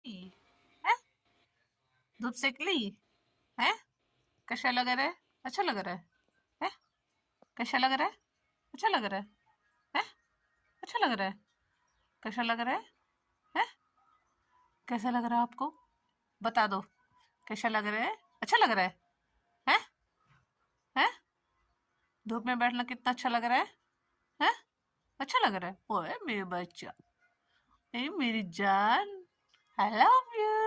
हैं? धूप सेक ली है? कैसा लग रहा है? अच्छा लग रहा है? कैसा लग रहा है? अच्छा लग रहा है? अच्छा लग रहा है? कैसा लग रहा है? कैसा लग रहा है आपको? बता दो। कैसा लग रहा है? अच्छा लग रहा है? हैं? हैं? धूप में बैठना कितना अच्छा लग रहा है? हैं? अच्छा लग रहा है? ओए मेरे बच्चा, ए मेरी जान, आई लव यू।